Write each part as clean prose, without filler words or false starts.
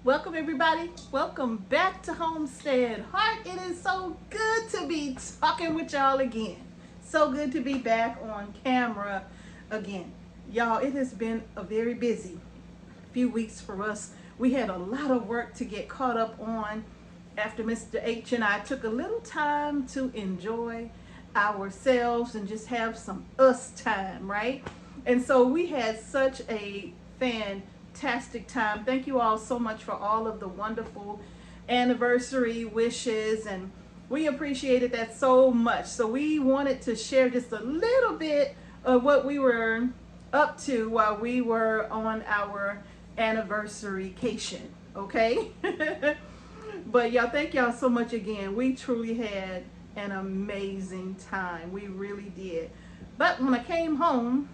Welcome everybody. Welcome back to Homestead Heart. It is so good to be talking with y'all again. So good to be back on camera again. Y'all, it has been a very busy few weeks for us. We had a lot of work to get caught up on after Mr. H and I took a little time to enjoy ourselves and just have some us time, right? And so we had such a fantastic time. Thank you all so much for all of the wonderful anniversary wishes, and we appreciated that so much. So we wanted to share just a little bit of what we were up to while we were on our anniversary-cation, okay? But y'all, thank y'all so much again. We truly had an amazing time. We really did. But when I came home,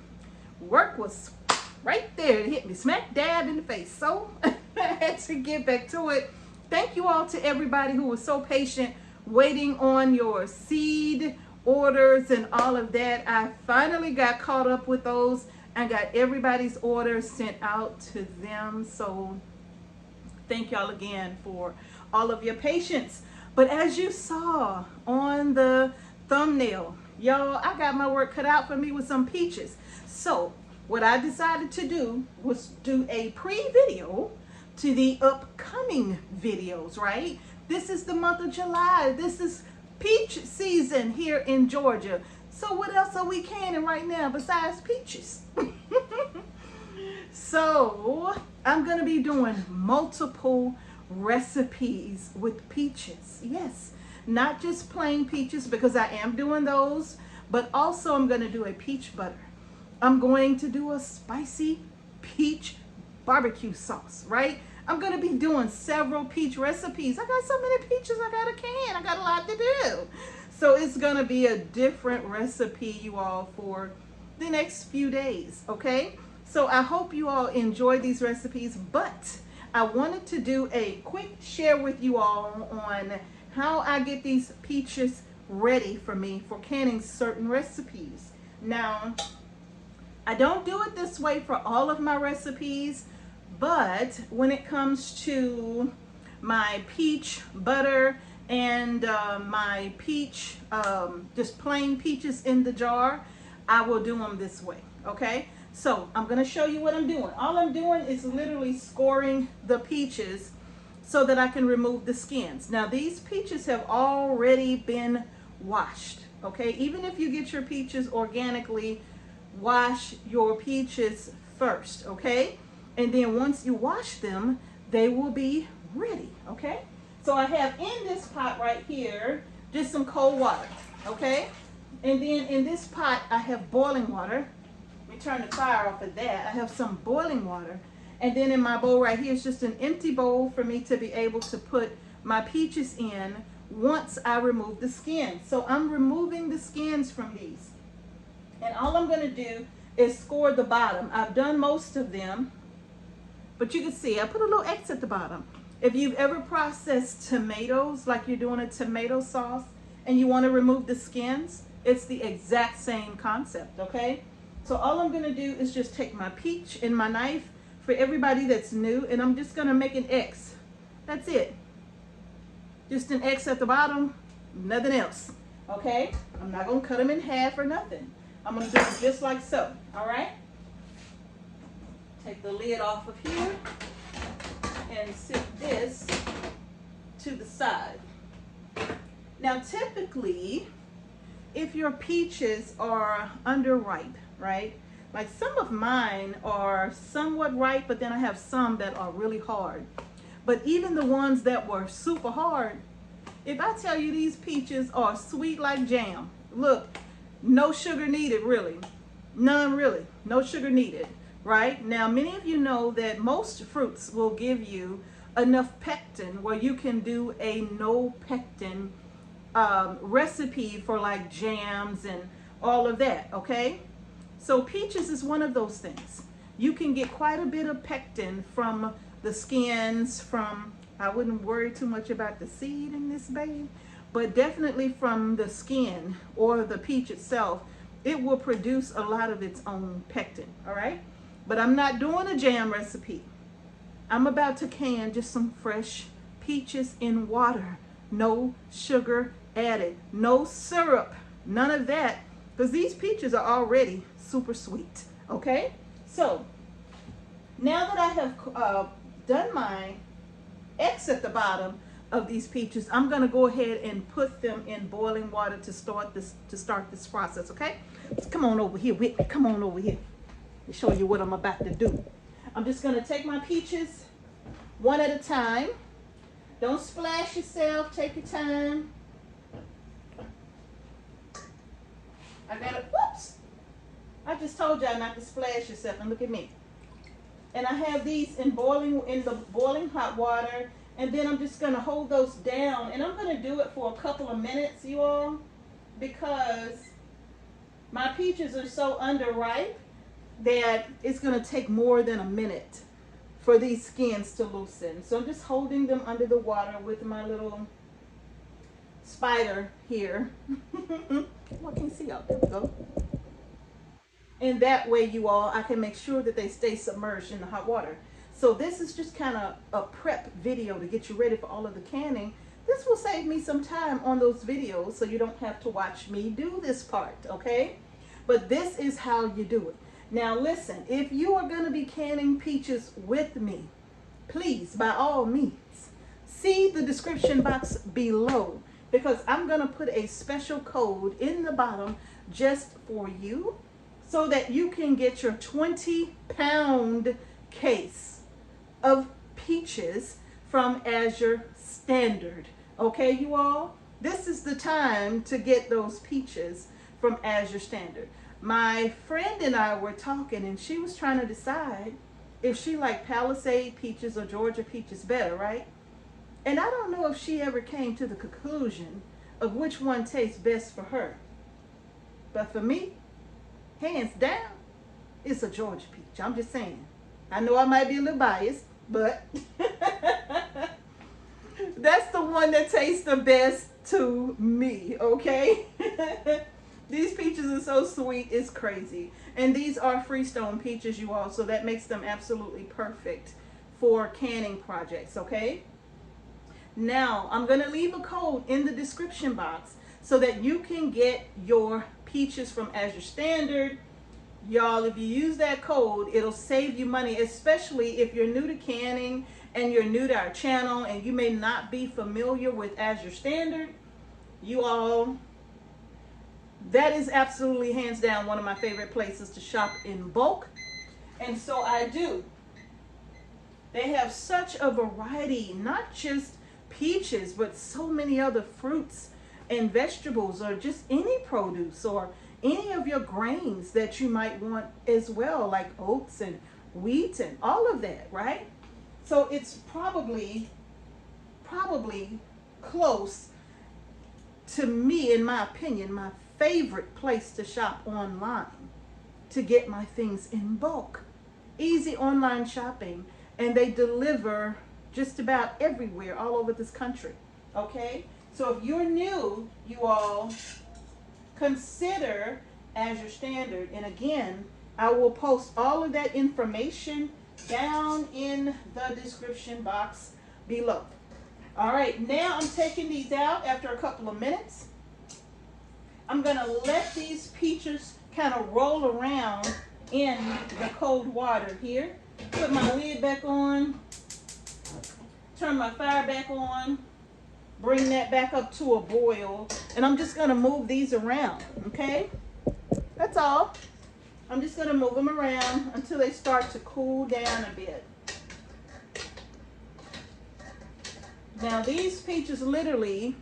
work was right there. It hit me smack dab in the face. So I had to get back to it. Thank you all to everybody who was so patient waiting on your seed orders and all of that. I finally got caught up with those and got everybody's orders sent out to them. So thank y'all again for all of your patience. But as you saw on the thumbnail, y'all, I got my work cut out for me with some peaches. So what I decided to do was do a pre-video to the upcoming videos, right? This is the month of July. This is peach season here in Georgia. So what else are we canning right now besides peaches? So I'm gonna be doing multiple recipes with peaches. Yes, not just plain peaches, because I am doing those, but also I'm gonna do a peach butter. I'm going to do a spicy peach barbecue sauce, right? I'm going to be doing several peach recipes. I got so many peaches, I got a can. I got a lot to do. So it's going to be a different recipe, you all, for the next few days, okay? So I hope you all enjoy these recipes, but I wanted to do a quick share with you all on how I get these peaches ready for me for canning certain recipes. Now, I don't do it this way for all of my recipes, but when it comes to my peach butter and my peach, just plain peaches in the jar, I will do them this way, okay? So I'm gonna show you what I'm doing. All I'm doing is literally scoring the peaches so that I can remove the skins. Now these peaches have already been washed, okay? Even if you get your peaches organically, wash your peaches first, okay? And then once you wash them, they will be ready, okay? So I have in this pot right here just some cold water, okay? And then in this pot I have boiling water. Let me turn the fire off of that. I have some boiling water. And then in my bowl right here is just an empty bowl for me to be able to put my peaches in once I remove the skins. So I'm removing the skins from these. And all I'm going to do is score the bottom. I've done most of them, but you can see I put a little X at the bottom. If you've ever processed tomatoes, like you're doing a tomato sauce, and you want to remove the skins, it's the exact same concept, okay? So all I'm going to do is just take my peach and my knife for everybody that's new, and I'm just going to make an X. That's it. Just an X at the bottom, nothing else, okay? I'm not going to cut them in half or nothing. I'm going to do it just like so, all right? Take the lid off of here and sit this to the side. Now, typically, if your peaches are underripe, right? Like some of mine are somewhat ripe, but then I have some that are really hard. But even the ones that were super hard, if I tell you these peaches are sweet like jam, look, no sugar needed, really. None, really. No sugar needed, right? Now, many of you know that most fruits will give you enough pectin where you can do a no pectin recipe for like jams and all of that, okay? So peaches is one of those things. You can get quite a bit of pectin from the skins, from, I wouldn't worry too much about the seed in this baby, but definitely from the skin or the peach itself, it will produce a lot of its own pectin, all right? But I'm not doing a jam recipe. I'm about to can just some fresh peaches in water. No sugar added, no syrup, none of that, because these peaches are already super sweet. Okay, so now that I have done my X at the bottom of these peaches, I'm going to go ahead and put them in boiling water to start this process. Okay, so come on over here with me. Come on over here. Let me show you what I'm about to do. I'm just going to take my peaches one at a time. Don't splash yourself. Take your time. I got it. Whoops. I just told y'all not to splash yourself. And look at me. And I have these in the boiling hot water. And then I'm just going to hold those down. And I'm going to do it for a couple of minutes, you all. Because my peaches are so underripe that it's going to take more than a minute for these skins to loosen. So I'm just holding them under the water with my little spider here. Well, can you see out there? We go. And that way, you all, I can make sure that they stay submerged in the hot water. So this is just kind of a prep video to get you ready for all of the canning. This will save me some time on those videos so you don't have to watch me do this part, okay? But this is how you do it. Now listen, if you are going to be canning peaches with me, please, by all means, see the description box below, because I'm going to put a special code in the bottom just for you so that you can get your 20-pound case of peaches from AZURE Standard. Okay, you all? This is the time to get those peaches from AZURE Standard. My friend and I were talking, and she was trying to decide if she liked Palisade peaches or Georgia peaches better, right? And I don't know if she ever came to the conclusion of which one tastes best for her. But for me, hands down, it's a Georgia peach. I'm just saying. I know I might be a little biased, but that's the one that tastes the best to me, okay? These peaches are so sweet, it's crazy. And these are freestone peaches, you all, so that makes them absolutely perfect for canning projects, okay? Now, I'm going to leave a code in the description box so that you can get your peaches from AZURE Standard. Y'all, if you use that code, it'll save you money, especially if you're new to canning and you're new to our channel and you may not be familiar with AZURE Standard. You all, that is absolutely hands down one of my favorite places to shop in bulk. And so I do. They have such a variety, not just peaches, but so many other fruits and vegetables, or just any produce or any of your grains that you might want as well, like oats and wheat and all of that, right? So it's probably close to me, in my opinion, my favorite place to shop online to get my things in bulk. Easy online shopping, and they deliver just about everywhere all over this country, okay? So if you're new, you all consider AZURE Standard. And again, I will post all of that information down in the description box below. All right, now I'm taking these out after a couple of minutes. I'm gonna let these peaches kind of roll around in the cold water here. Put my lid back on, turn my fire back on, bring that back up to a boil, and I'm just gonna move these around, okay? That's all. I'm just gonna move them around until they start to cool down a bit. Now these peaches literally,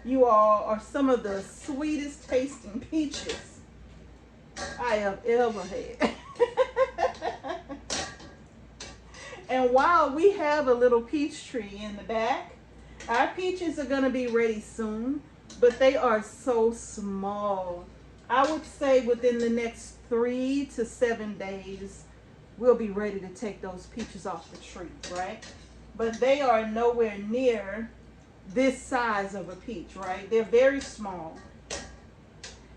you all, are some of the sweetest tasting peaches I have ever had. And while we have a little peach tree in the back, our peaches are going to be ready soon, but they are so small. I would say within the next 3 to 7 days, we'll be ready to take those peaches off the tree, right? But they are nowhere near this size of a peach, right? They're very small.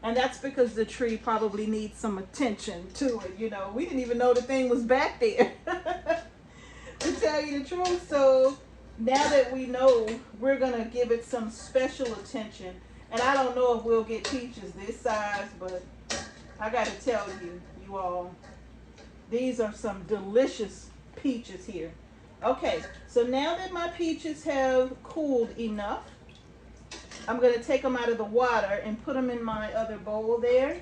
And that's because the tree probably needs some attention to it, you know. We didn't even know the thing was back there. tell you the truth. So now that we know, we're gonna give it some special attention. And I don't know if we'll get peaches this size, but I gotta tell you, you all, these are some delicious peaches here. Okay, so now that my peaches have cooled enough, I'm going to take them out of the water and put them in my other bowl there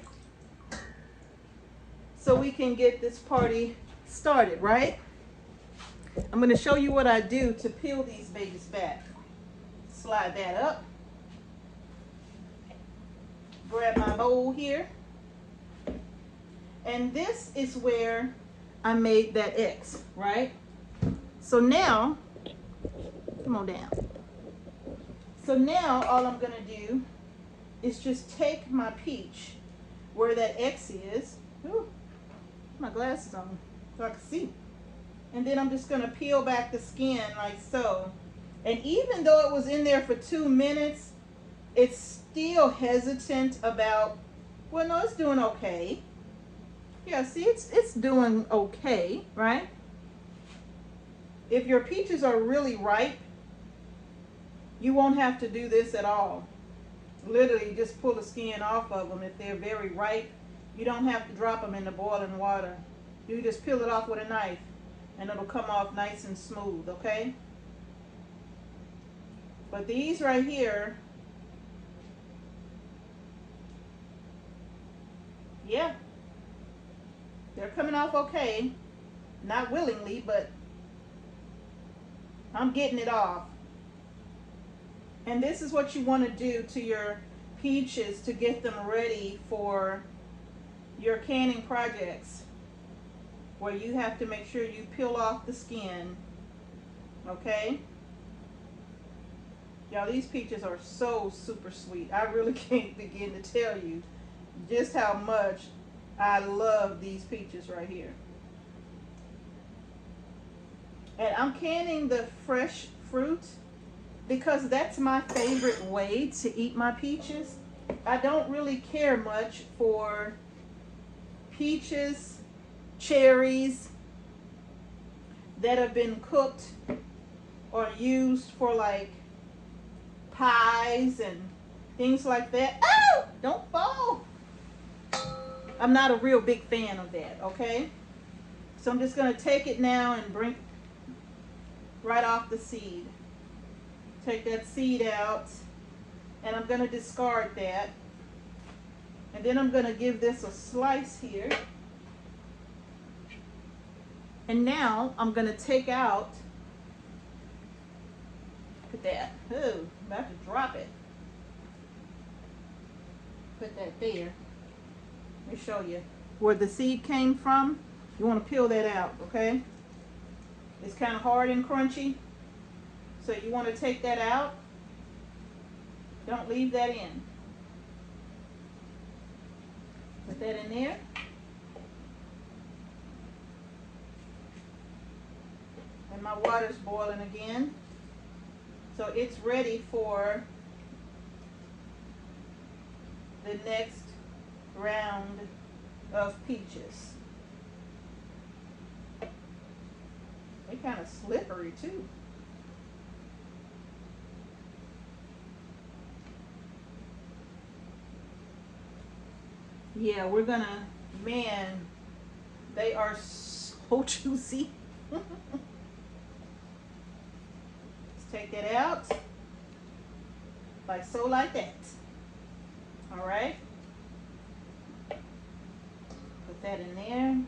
so we can get this party started, right? I'm going to show you what I do to peel these babies back. Slide that up. Grab my bowl here. And this is where I made that X, right? So now, come on down. So now all I'm gonna do is just take my peach where that X is. Ooh, my glasses on so I can see. And then I'm just gonna peel back the skin like so. And even though it was in there for 2 minutes, it's still hesitant about, well, no, it's doing okay. Yeah, see, it's doing okay, right? If your peaches are really ripe, you won't have to do this at all. Literally just pull the skin off of them. If they're very ripe, you don't have to drop them in the boiling water. You just peel it off with a knife and it'll come off nice and smooth, okay? But these right here, yeah, they're coming off okay. Not willingly, but I'm getting it off. And this is what you want to do to your peaches to get them ready for your canning projects, where you have to make sure you peel off the skin, okay? Y'all, these peaches are so super sweet. I really can't begin to tell you just how much I love these peaches right here. And I'm canning the fresh fruit because that's my favorite way to eat my peaches. I don't really care much for peaches, cherries that have been cooked or used for like pies and things like that. Oh, don't fall. I'm not a real big fan of that, okay? So I'm just gonna take it now and bring right off the seed. Take that seed out and I'm going to discard that. And then I'm going to give this a slice here. And now I'm going to take out, look at that. Oh, I'm about to drop it. Put that there. Let me show you where the seed came from. You want to peel that out, okay? It's kind of hard and crunchy, so you want to take that out. Don't leave that in. Put that in there. And my water's boiling again, so it's ready for the next round of peaches. They're kind of slippery too. Yeah, we're gonna, man, they are so juicy. Let's take that out. Like so, like that. All right. Put that in there.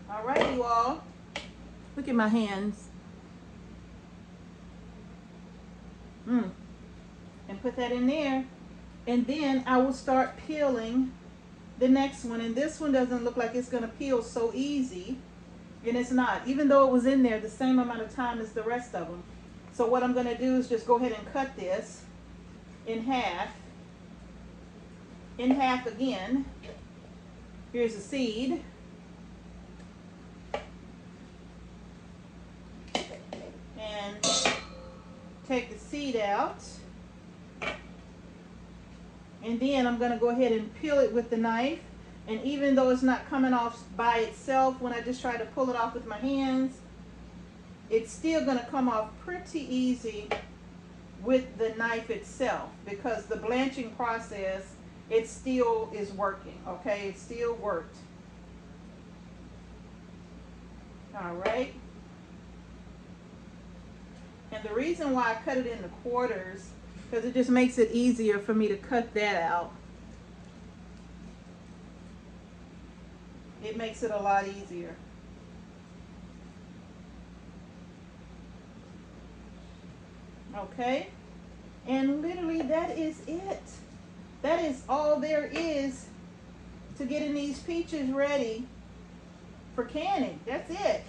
All right, you all. Look at my hands. And put that in there. And then I will start peeling the next one. And this one doesn't look like it's going to peel so easy. And it's not. Even though it was in there the same amount of time as the rest of them. So what I'm going to do is just go ahead and cut this in half. In half again. Here's the seed. And take the seed out. And then I'm going to go ahead and peel it with the knife. And even though it's not coming off by itself, when I just try to pull it off with my hands, it's still going to come off pretty easy with the knife itself, because the blanching process, it still is working, okay? It still worked. All right. And the reason why I cut it into quarters, because it just makes it easier for me to cut that out. It makes it a lot easier. Okay, and literally that is it. That is all there is to getting these peaches ready for canning. That's it.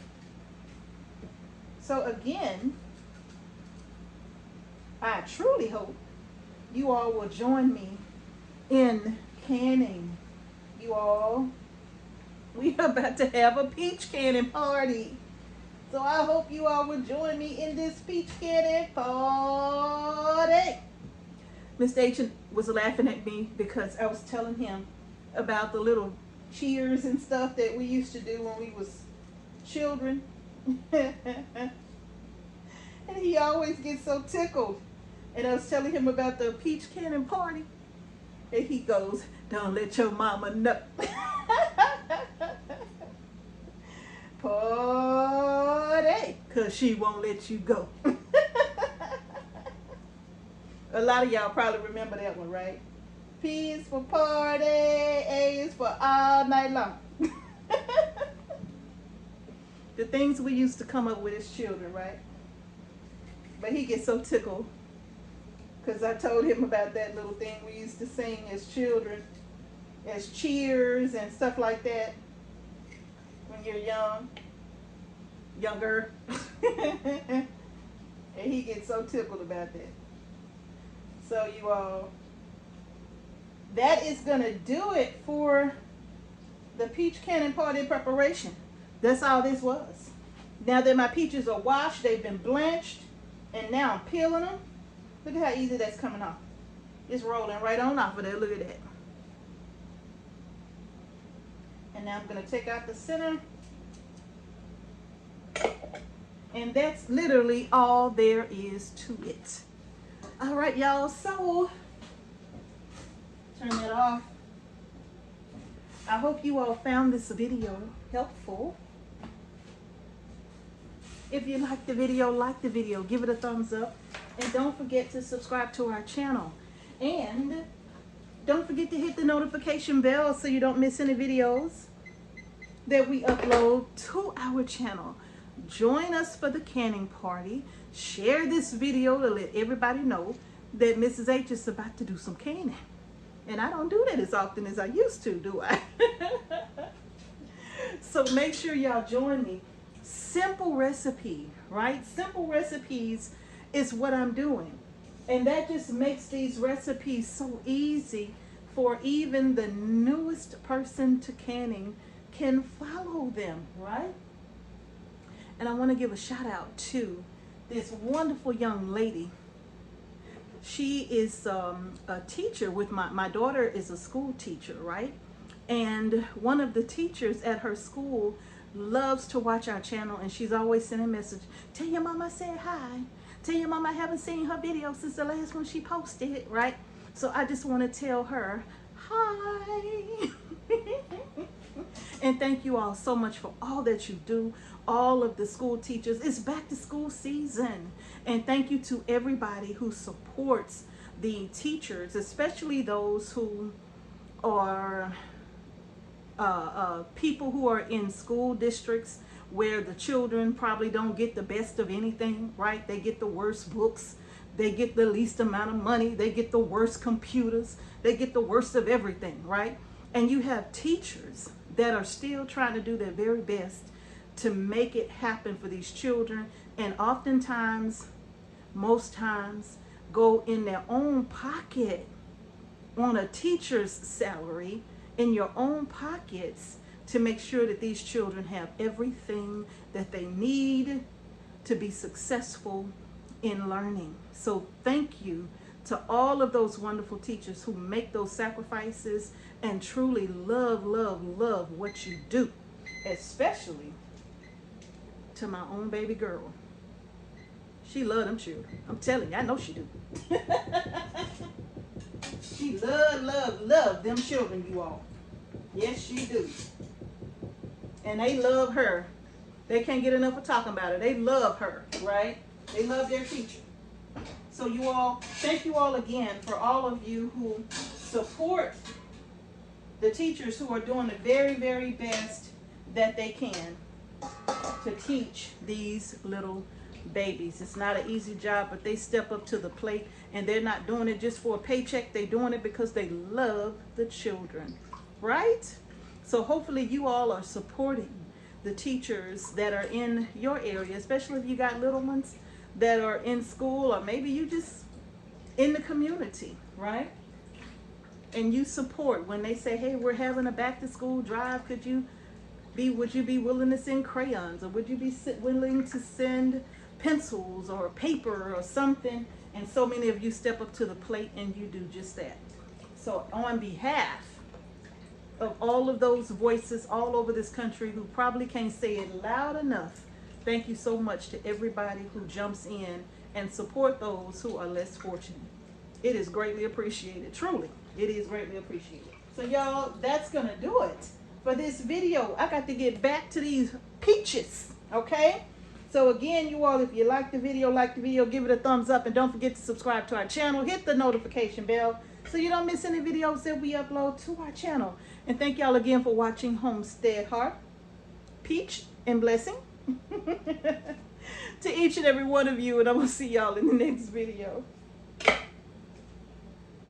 So again, I truly hope you all will join me in canning. You all, we are about to have a peach canning party. So I hope you all will join me in this peach canning party. Mr. H was laughing at me because I was telling him about the little cheers and stuff that we used to do when we was children. And he always gets so tickled. And I was telling him about the peach canning party. And he goes, "Don't let your mama know." Party, cause she won't let you go. A lot of y'all probably remember that one, right? P is for party, A is for all night long. The things we used to come up with as children, right? But he gets so tickled because I told him about that little thing we used to sing as children, as cheers and stuff like that. When you're younger. And he gets so tickled about that. So you all, that is gonna do it for the peach canning party preparation. That's all this was. Now that my peaches are washed, they've been blanched, and now I'm peeling them. Look at how easy that's coming off. It's rolling right on off of there. Look at that. And now I'm gonna take out the center. And that's literally all there is to it. All right, y'all, so turn that off. I hope you all found this video helpful. If you like the video, give it a thumbs up. And don't forget to subscribe to our channel. And don't forget to hit the notification bell so you don't miss any videos that we upload to our channel. Join us for the canning party. Share this video to let everybody know that Mrs. H is about to do some canning. And I don't do that as often as I used to, do I? So make sure y'all join me. Simple recipe, right? Simple recipes is what I'm doing. And that just makes these recipes so easy for even the newest person to canning can follow them, right? And I want to give a shout out to this wonderful young lady. She is a teacher with my daughter is a school teacher, right? And one of the teachers at her school loves to watch our channel, and she's always sending a message. Tell your mama I said hi. Tell your mama I haven't seen her video since the last one she posted, right? So I just want to tell her hi. And thank you all so much for all that you do, all of the school teachers. It's back to school season. And thank you to everybody who supports the teachers, especially those who are people who are in school districts where the children probably don't get the best of anything, right? They get the worst books. They get the least amount of money. They get the worst computers. They get the worst of everything, right? And you have teachers that are still trying to do their very best to make it happen for these children, and oftentimes, most times, go in their own pocket on a teacher's salary, in your own pockets, to make sure that these children have everything that they need to be successful in learning. So thank you to all of those wonderful teachers who make those sacrifices and truly love, love, love what you do, especially to my own baby girl. She love them children. I'm telling you, I know she do. She love them children, you all. Yes, she do. And they love her. They can't get enough of talking about it. They love her, right? They love their teacher. So you all, thank you all again for all of you who support the teachers who are doing the very, very best that they can to teach these little babies. It's not an easy job, but they step up to the plate, and they're not doing it just for a paycheck. They're doing it because they love the children, right? So hopefully you all are supporting the teachers that are in your area, especially if you got little ones that are in school, or maybe you just in the community, right? And you support when they say, hey, we're having a back to school drive. Would you be willing to send crayons, or would you be willing to send pencils or paper or something? And so many of you step up to the plate and you do just that. So on behalf of all of those voices all over this country who probably can't say it loud enough, thank you so much to everybody who jumps in and support those who are less fortunate. It is greatly appreciated. Truly, it is greatly appreciated. So y'all, that's gonna do it for this video. I got to get back to these peaches, okay? So again, you all, if you like the video, give it a thumbs up, and don't forget to subscribe to our channel. Hit the notification bell so you don't miss any videos that we upload to our channel. And thank y'all again for watching Homestead Heart, Peach, and Blessing. To each and every one of you, and I'm gonna see y'all in the next video.